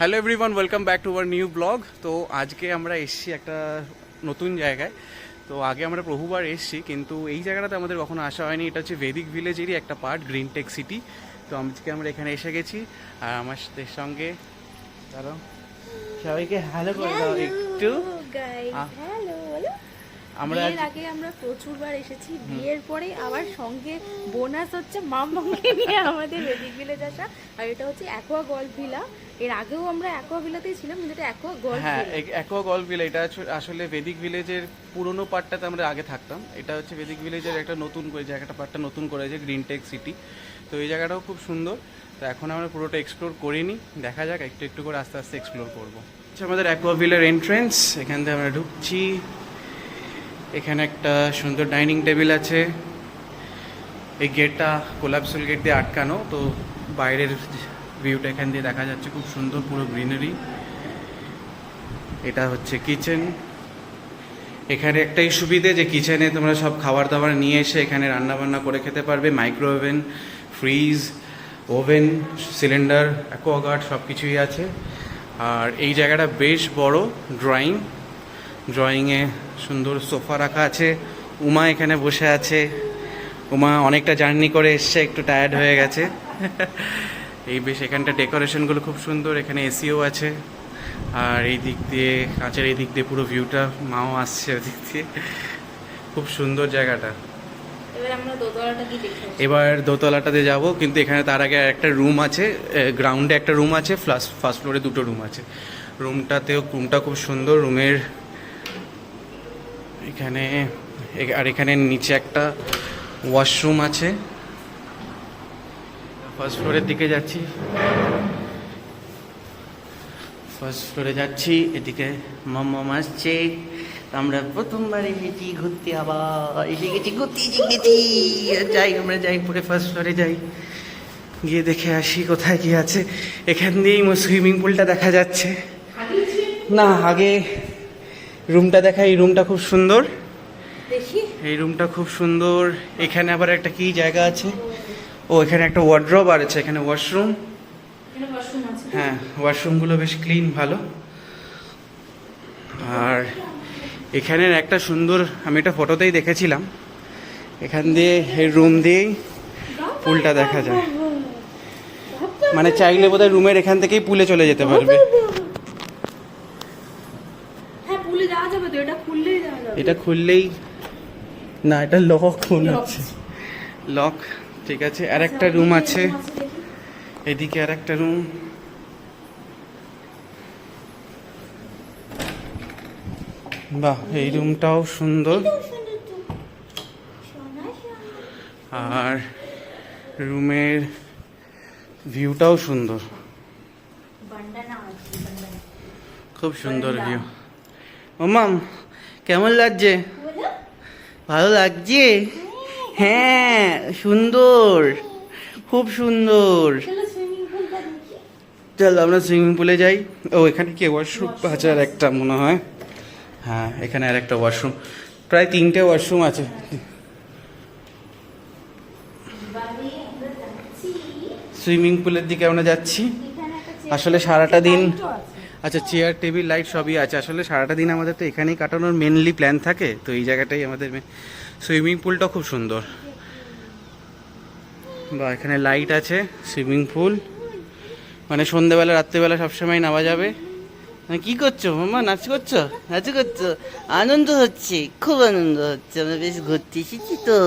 Hello everyone, welcome back to our new blog. তো আজকে আমরা এসেছি একটা নতুন জায়গায়। তো আগে আমরা বহুবার এসেছি, কিন্তু এই জায়গাটাতে আমাদের কখনো আসা হয়নি। এটা হচ্ছে ভেদিক ভিলেজেরই একটা পার্ট, গ্রিন টেক সিটি। তো আজকে আমরা এখানে এসে গেছি, আর আমাদের সঙ্গে দাঁড়াও, সবাইকে হ্যালো করে দাও একটু। আমরা আগে আমরা প্রচুরবার এসেছি, বিয়ের পরে আবার সঙ্গে বোনাস হচ্ছে মামকে নিয়ে আমাদের ভেদিক ভিলেজ আসা। আর এটা হচ্ছে অ্যাকোয়া গল্ফ ভিলা। এর আগেও আমরা অ্যাকোয়া ভিলাতেই ছিলাম, কিন্তু এটা অ্যাকোয়া গল্ফ। হ্যাঁ, অ্যাকোয়া গল্ফ ভিলা। এটা আসলে ভেদিক ভিলেজের পুরোনো পার্টটাতে আমরা আগে থাকতাম। এটা হচ্ছে ভেদিক ভিলেজের একটা নতুন করে জায়গাটা, পার্টটা নতুন করেছে গ্রিন টেক সিটি। তো এই জায়গাটাও খুব সুন্দর। তো এখন আমরা পুরোটা এক্সপ্লোর করিনি, দেখা যাক, একটু একটু করে আস্তে আস্তে এক্সপ্লোর করবো। আমাদের অ্যাকোয়া ভিলার এন্ট্রেন্স, এখান থেকে আমরা ঢুকছি। এখানে একটা সুন্দর ডাইনিং টেবিল আছে। এই গেটটা কোলাপসুল গেট দিয়ে আটকানো, তো বাইরের ভিউটা এখান দিয়ে দেখা যাচ্ছে, খুব সুন্দর, পুরো গ্রিনারি। এটা হচ্ছে কিচেন। এখানে একটাই সুবিধে যে কিচেনে তোমরা সব খাবার দাবার নিয়ে এসে এখানে রান্না বান্না করে খেতে পারবে। Micro oven, fridge, oven, cylinder, Aquaguard সব কিছুই আছে। আর এই জায়গাটা বেশ বড়। ড্রয়িংয়ে সুন্দর সোফা রাখা আছে। উমা এখানে বসে আছে। উমা অনেকটা জার্নি করে এসছে, একটু টায়ার্ড হয়ে গেছে। এই বেশ এখানটা ডেকোরেশনগুলো খুব সুন্দর। এখানে এসিও আছে। আর এই দিক দিয়ে, কাঁচের এই দিক দিয়ে পুরো ভিউটা, মাও আসছে ওই দিক দিয়ে। খুব সুন্দর জায়গাটা। এবার দোতলাটাতে যাব, কিন্তু এখানে তার আগে একটা রুম আছে। গ্রাউন্ডে একটা রুম আছে, ফার্স্ট ফ্লোরে দুটো রুম আছে। রুমটা খুব সুন্দর। রুমের এখানে আর এখানে নিচে একটা ওয়াশরুম আছে। ফার্স্ট ফ্লোরের দিকে যাচ্ছি। এদিকে মাম আসছে। আমরা প্রথমবার এসেছি ঘুরতে, আবার এসে গেছি ঘুরতে। আমরা যাই পরে ফার্স্ট ফ্লোরে যাই, গিয়ে দেখে আসি কোথায় কি আছে। এখান দিয়েই সুইমিং পুলটা দেখা যাচ্ছে। না, আগে রুমটা দেখা। এই রুমটা খুব সুন্দর। এই রুমটা খুব সুন্দর। এখানে আবার একটা কি জায়গা আছে, ও এখানে একটা ওয়ার্ড্রব আর আছে। এখানে ওয়াশরুম। হ্যাঁ, ওয়াশরুমগুলো বেশ ক্লিন, ভালো। আর এখানের একটা সুন্দর, আমি এটা ফটোতেই দেখেছিলাম, এখান দিয়ে এই রুম দিয়েই পুলটা দেখা যায়। মানে চাইলে বোধহয় রুমের এখান থেকেই পুলে চলে যেতে পারবে। এটা খুললেই না, এটা লক মনে হচ্ছে। লক, ঠিক আছে। আর একটা রুম আছে এদিকে, আর একটা রুম। বাহ, এই রুমটাও সুন্দর। আর রুমের ভিউটাও সুন্দর, খুব সুন্দর ভিউ। মাম, কেমন লাগছে? ভালো লাগছে? হ্যাঁ, সুন্দর, খুব সুন্দর। চল আমরা সুইমিং পুলে যাই। ও এখানে কি ওয়াশরুম আছে আর একটা মনে হয়। হ্যাঁ, এখানে আর একটা ওয়াশরুম, প্রায় 3টে ওয়াশরুম আছে। সুইমিং পুলের দিকে আমরা যাচ্ছি। আসলে সারাটা দিন, আচ্ছা, চেয়ার টেবিল লাইট সবই আছে। আসলে সারাটা দিন আমাদের তো এখানেই কাটানোর মেনলি প্ল্যান থাকে, তো এই জায়গাটাই আমাদের সুইমিং পুলটা খুব সুন্দর। বা এখানে লাইট আছে, সুইমিং পুল, মানে সন্ধ্যেবেলা রাত্রেবেলা সবসময় নামা যাবে। কি করছো মামা? নাচ করছো? আনন্দ হচ্ছে, খুব আনন্দ হচ্ছে। আমরা বেশ ঘুরতে এসেছি তো।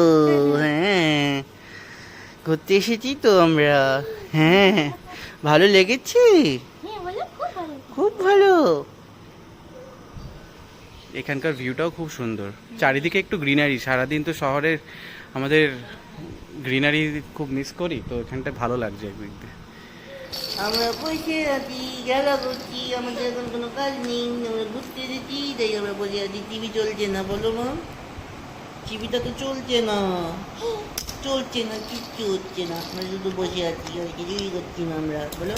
হ্যাঁ, ঘুরতে এসেছি তো আমরা। হ্যাঁ, ভালো লেগেছে, খুব ভালো। এখানকার ভিউটাও খুব সুন্দর। চারিদিকে একটু গ্রিনারি। সারাদিন তো শহরের আমাদের গ্রিনারি খুব মিস করি, তো এখানটা ভালো লাগছে একদিক দিয়ে। আমরা বসে আছি, খেলা করছি, আমাদের এখন কোনো কাজ নেই, আমরা ঘুরতে এসেছি, তাই আমরা বসে আছি। টিভি চলছে না, বলো মা? টিভিটা তো চলছে না, কিচ্ছু হচ্ছে না। আমরা শুধু বসে আছি, কিছুই করছি না আমরা, বলো।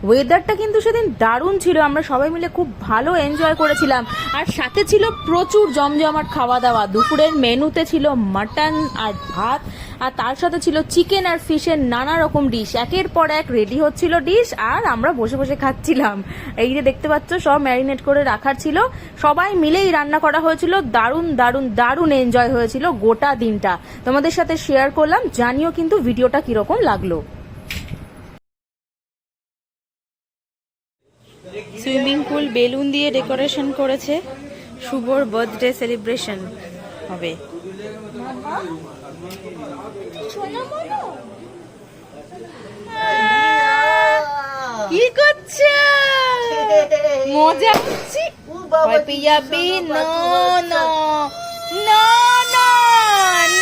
ওয়েদারটা কিন্তু সেদিন দারুণ ছিল, আমরা সবাই মিলে খুব ভালো এনজয় করেছিলাম। আর সাথে ছিল প্রচুর জমজমাট খাওয়া দাওয়া। দুপুরের মেনুতে ছিল মাটন আর ভাত, আর তার সাথে ছিল চিকেন আর ফিশের নানা রকম ডিশ। একের পর এক রেডি হচ্ছিল ডিশ, আর আমরা বসে বসে খাচ্ছিলাম। এই যে দেখতে পাচ্ছ সব ম্যারিনেট করে রাখার ছিল, সবাই মিলেই রান্না করা হয়েছিল। দারুণ দারুণ দারুণ এনজয় হয়েছিল গোটা দিনটা, তোমাদের সাথে শেয়ার করলাম। জানিও কিন্তু ভিডিওটা কিরকম লাগলো। সুইমিং পুল বেলুন দিয়ে ডেকোরেশন করেছে, শুভর বার্থডে সেলিব্রেশন হবে। কি করছে? মজা হচ্ছে? ভয় পেয়ে যাবি? না না না না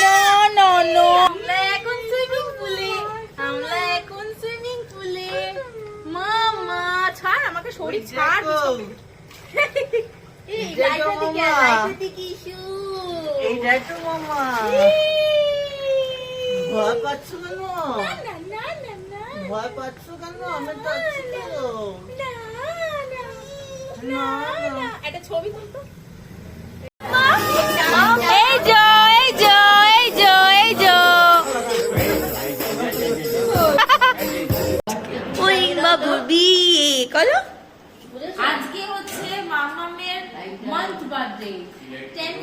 না না না। আমরা এখন সুইমিং পুলে, আমরা এখন সুইমিং পুলে। মামা ছাড় আমাকে, শরীর ছাড়। এই লাইটটা দিকে, লাইটটা দিকে ইস্যু। এইটাই তো মামা। ভয় পাচ্ছ কেন? না না না না না ভয় পাচ্ছ কেন? আমি তো আছি তো। না না না না। একটা ছবি তুলতো। এই যো এই যো এই যো এই যো। ওই বাবুর বিয়ে কলো। আজকে হচ্ছে মামামের মান্থ বার্থডে,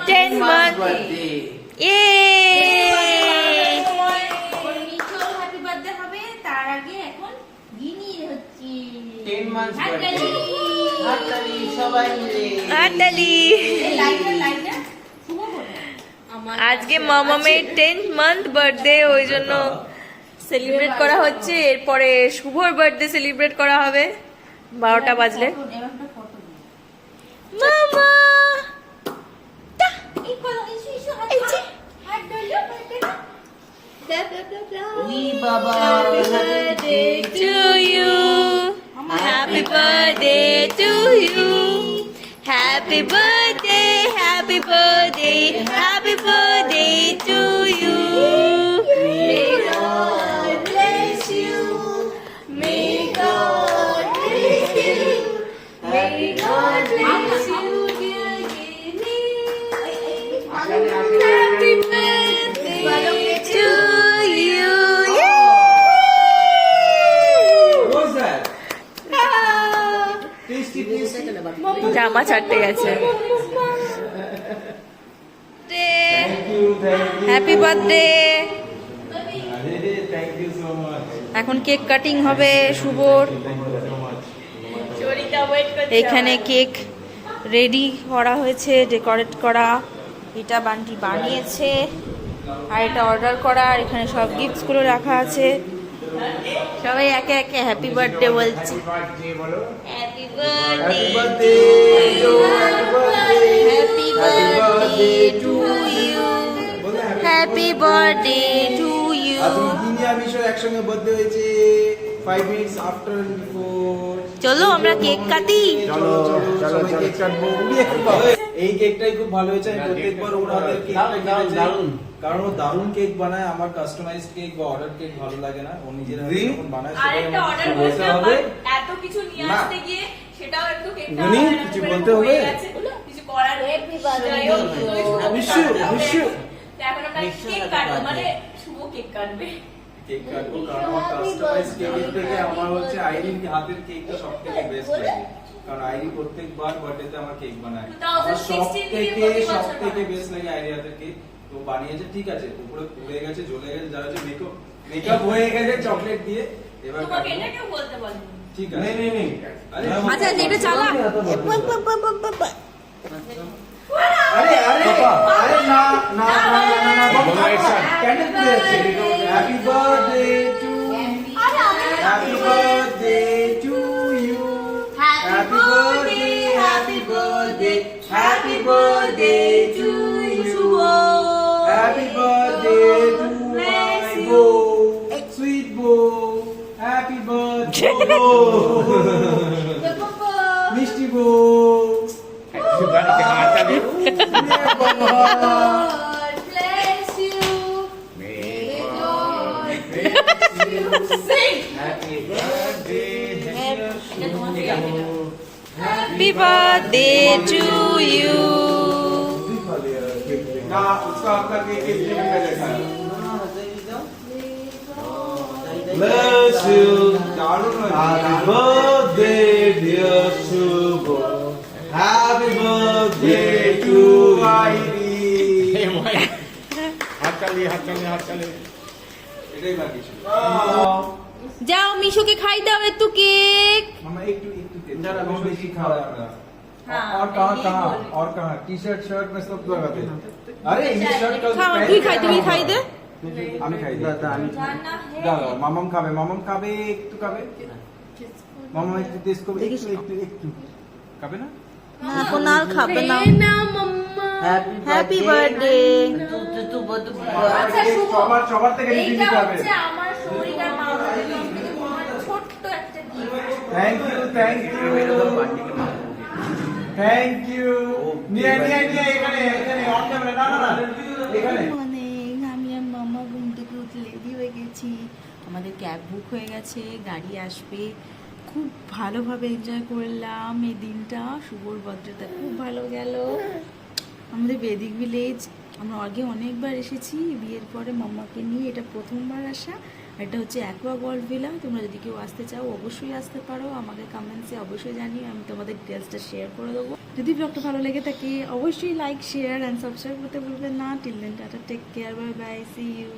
10 মান্থ এ। হ্যাপি বার্থডে হবে, তার আগে এখন গিনি হচ্ছে 10 months birthday। হাততালি সবাই মিলে। হাততালি। আজকে মামামের 10th মান্থ বার্থডে, ওই জন্য সেলিব্রেট করা হচ্ছে। এরপরে শুভর বার্থডে সেলিব্রেট করা হবে 12টা বাজলে। মামা We Baba, Happy birthday to you. Happy birthday to you. Happy birthday, happy birthday, happy birthday to you. May God bless you. May God bless you. May God bless you, dear Gini. Happy birthday to you. What's that? Tasty, tasty. জামা ছাড়তে গেছে। Thank you, thank you. Happy birthday. Thank you so much. এখন cake cutting হবে শুভর। Thank you so much. এখানে cake ready করা হয়েছে, decorate করা। এটা বান্টি বানিয়েছে, আর এটা অর্ডার করা। আর এখানে সব গিফটস গুলো রাখা আছে। সবাই একে একে হ্যাপি বার্থডে বলছে। Happy birthday to you, happy birthday to you, happy birthday to you. আজ দিনে আমি সব একসঙ্গে বার্থডে হয়েছে 5 minutes after and before. চলো আমরা কেক কাটি। চলো চলো কেক কাটবো। এই কেকটাই খুব ভালো হয়েছে। আমি প্রত্যেকবার ওর হাতের কেকটা কিনেছি, কারণ ও দারুণ কেক বানায়। আমার কাস্টমাইজড কেক বা অর্ডার কেক ভালো লাগে না, ও নিজের হাতে যখন বানায় সেটাই আরেকটা আমার অর্ডার খুব করতে বলতে হবে। এত কিছু নিয়ে না। আসতে গিয়ে সেটাও একটু কেকটা গুনি, আমার কিছু এরকম বলতে হয়ে হবে? গেছে। কিছু করার নেই। birthday যাই হোক, to you. তুমি শুভ নিশ্চয়ই, কাটতে হবে। নিশ্চয়ই। তো এখন আমরা কেক কাটবো, মানে শুভ কেক কাটবে। কেক কাটবো, কারণ আমার কাস্টমাইজ কেকের থেকে আমার হচ্ছে আইরির হাতের কেকটা সবথেকে বেস্ট লাগে। কারণ আইরি প্রত্যেকবার বার্থডেতে আমার কেক বানায়। আমার 2016 সব থেকে বেস্ট লাগে আইরি হাতের কেক। তো বানিয়েছে, ঠিক আছে, উপরে পুড়ে গেছে, জ্বলে গেছে, যা হচ্ছে মেকআপ হয়ে গেছে চকলেট দিয়ে। এবার তোমাকে কাটবো। এটা কেউ বলতে বলেনি। ঠিক আছে। নেই আরে আচ্ছা এটা চালা। আরে আরে আরে না না না না না ক্যান্ডেল পুড়ে যাচ্ছে। Happy birthday to happy birthday to you, happy birthday, happy birthday, happy birthday to you, happy birthday to my বউ, সুইট বউ, হ্যাপি বার্থডে মিষ্টি বউ। God bless you. May God bless you. Sing. Happy birthday, dear Happy birthday to you. ना उसका आपका cake इस दिन में देखा है Bless you. Happy birthday, dear Shubho. Happy birthday to Heidi. हाथ चलिए এটাই বাকি ছিল যাও মিশুকে খাই দাও একটু কেক। মামা একটু কেক কম বেশি খাওয়া আমরা और कहाँ टी शर्ट शर्ट में सब लगाते हैं अरे ये शर्ट का খাও তুই খাই তুমি খাই দে। আমি খাই जाना है দাও মামাম খাবে একটু খাবে মামা একটু টেস্ট করবে একটু খাবে না না কোনাল খাবে না। না মাম্মা হ্যাপি বার্থডে। আচ্ছা শুভ সবার থেকে নিতে এইটা দিতে হবে হচ্ছে আমার শরীর আর মা বাবার তরফ থেকে তোমার ছোট্ট একটা গিফট থ্যাংক ইউ নিয়ে এখানে অন ক্যামেরা না এখানে অনেক আমি আর মামা ঘুম থেকে উঠে রেডি হয়ে গেছি, আমাদের ক্যাব বুক হয়ে গেছে, গাড়ি আসবে। খুব ভালোভাবে এনজয় করলাম এই দিনটা, শুভর বার্থডেটা খুব ভালো গেল। আমাদের বেদিক ভিলেজ আমরা আগে অনেকবার এসেছি, বিয়ের পরে মাম্মাকে নিয়ে এটা প্রথমবার আসা। এটা হচ্ছে অ্যাকোয়া গল্ফ ভিলা। তোমরা যদি কেউ আসতে চাও অবশ্যই আসতে পারো, আমাকে কমেন্টসে অবশ্যই জানিও, আমি তোমাদের ডিটেলসটা শেয়ার করে দেবো। যদি ব্লগটা ভালো লেগে থাকে অবশ্যই লাইক শেয়ার অ্যান্ড সাবস্ক্রাইব করতে ভুলবেন না। Till then tata, take care, bye bye, see you.